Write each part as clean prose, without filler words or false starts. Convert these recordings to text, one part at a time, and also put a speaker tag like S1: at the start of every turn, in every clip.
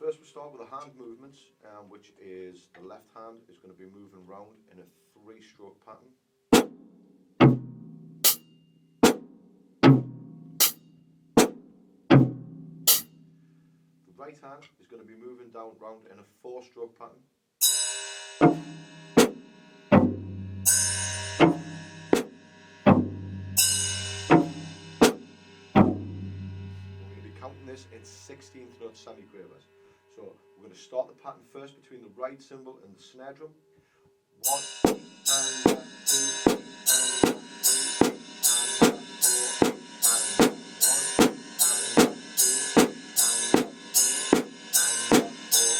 S1: First we'll start with the hand movements, which is the left hand is going to be moving round in a 3-stroke pattern. The right hand is going to be moving down round in a 4-stroke pattern. Counting this in 16th note semiquavers. So we're going to start the pattern first between the right cymbal and the snare drum. 1 and 2 and 3 and 4 and 1 and 2 and 3 and 4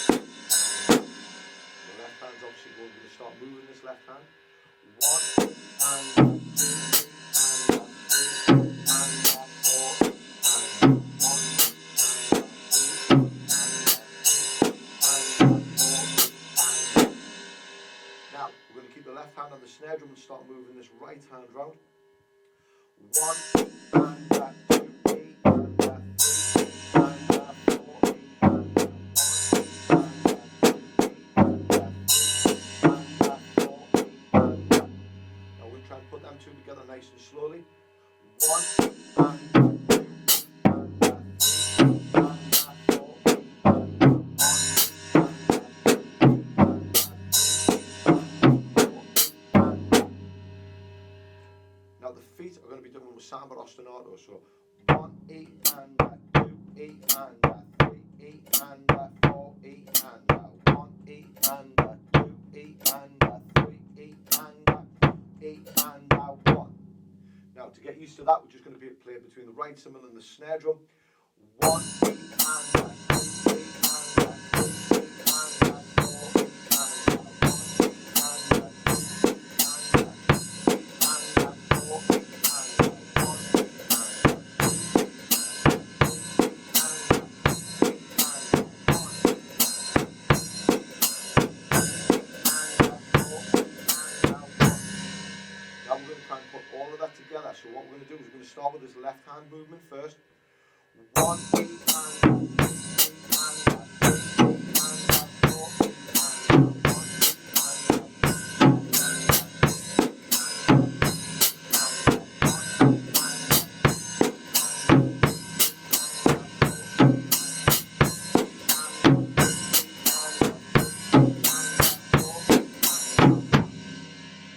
S1: and the left hand's obviously going to start moving this left hand. 1 and 2 and 3 and 4 and the left hand on the snare drum and start moving this right hand round. 1 and 2 and 3 and 4 and 1 and 2 and 3 and 4 and now we'll try and put them two together nice and slowly. 1 and 2 and 3 and 4 Now the feet are going to be done with samba ostinato. So 1 E and 2 E and 3 E and 4 E and 1 E and 2 E and 3 E and 1. Now to get used to that, we're just going to play between the right cymbal and the snare drum. 1 E and 2 E and 3 E and 4 E all of that together. So what we're going to do is we're going to start with this left hand movement first. 1 E and 2 E and 3 E and 4 E and 1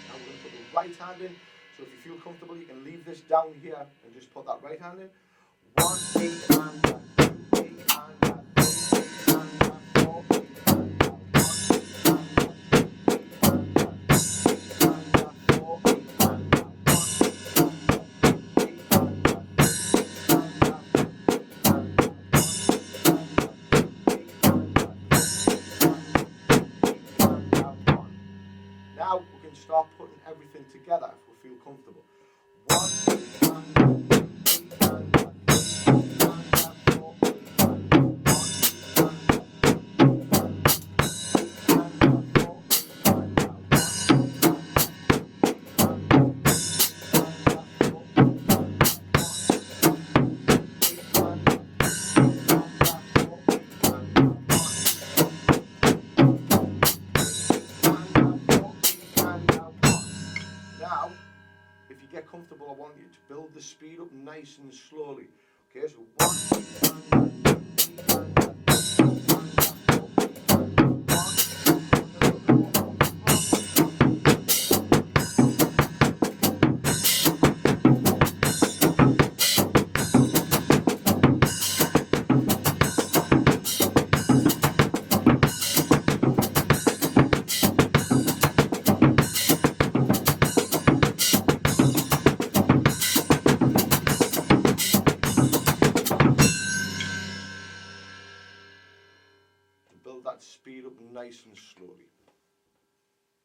S1: Now we're going to put the right hand in. So if you feel comfortable, you can leave this down here and just put that right hand in. 1 E and 2 E and 3 E and 4 E and 1 E and 2 E and 3 and 4 E and 1 E and 1. Now we can start putting everything together if we feel comfortable. 1 E and 2 E and 3 E and 4 E and 1 E and 2 E and 3 and 4 E and 1 Now, if you get comfortable, I want you to build the speed up nice and slowly. Okay, so 1 and 2 and 3 build that speed up nice and slowly.